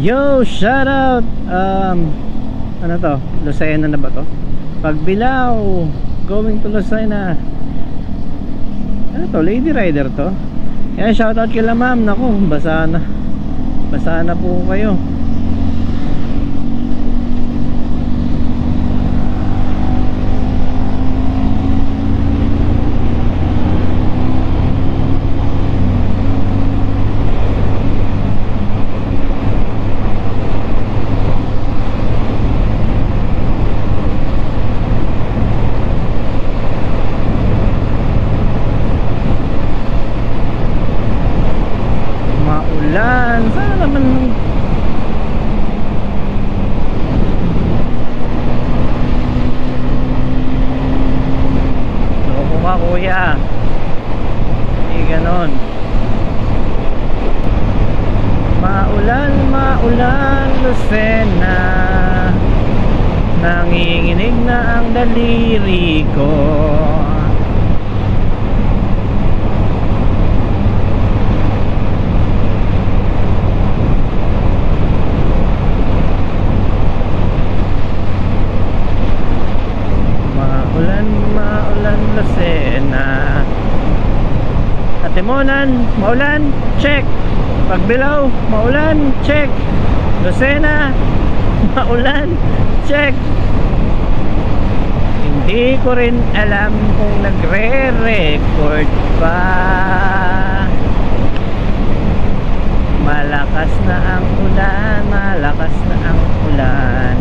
Yo, shout out. Ano to? Lucena na ba to? Pagbilao, going to Lucena. Ano to? Lady Rider to? Yan, shout out kila ma'am. Naku, basa na po kayo. Sana naman loko ka kuya, hindi ganon. Maulan Lucena, nanginginig na ang daliri ko. Maulan Lucena. Atimonan, maulan, check. Pagbilao, maulan, check. Lucena, maulan, check. Hindi ko rin alam kung nagre-record pa. Malakas na ang ulan, malakas na ang ulan.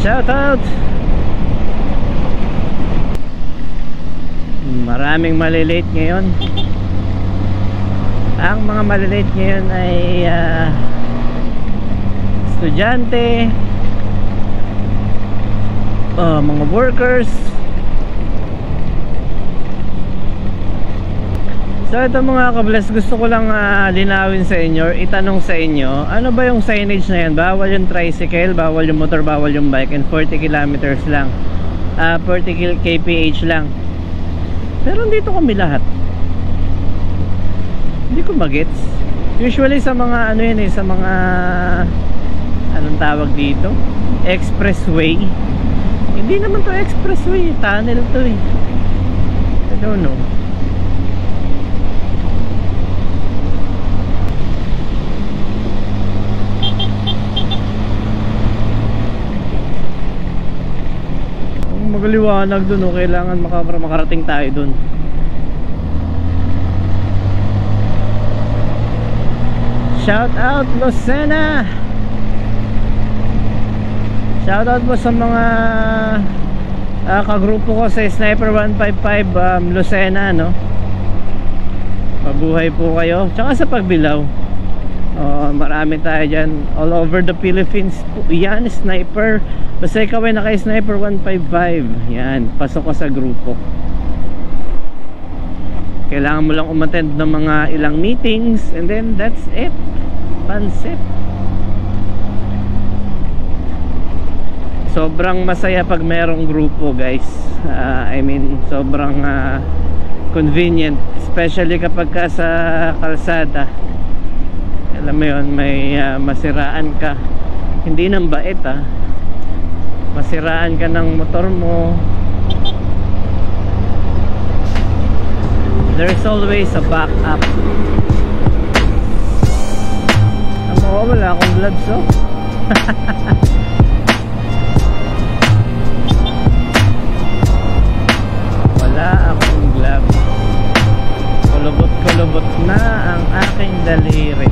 Shout out. Maraming malilate ngayon. Ang mga malilate ngayon ay estudyante, mga workers. So ito mga ka-bless, gusto ko lang linawin sa inyo, itanong sa inyo, ano ba yung signage na yan? Bawal yung tricycle, bawal yung motor, bawal yung bike, and 40 kilometers lang, 40 kph lang. Pero dito kami lahat. Hindi ko magets. Usually sa mga ano yan sa mga anong tawag dito? Expressway. Hindi naman to expressway, tunnel to eh. I don't know. Magaliwanag dun, kailangan makarating tayo dun. Shout out Lucena. Shout out po sa mga kagrupo ko sa Sniper 155 Lucena, no? Mabuhay po kayo. Tsaka sa Pagbilao, marami tayo dyan all over the Philippines. Yan, Sniper. Basta ikaw ay naka-Sniper 155, yan, pasok ka sa grupo. Kailangan mo lang umattend ng mga ilang meetings, and then that's it. Pansit. Sobrang masaya pag merong grupo, guys. I mean, sobrang convenient, especially kapag ka sa kalsada. Alam mo yun, may masiraan ka, hindi nang bait masiraan ka ng motor mo, there's always a backup. Wala akong gloves, oh. Wala akong gloves. Kulubot na ang aking daliri.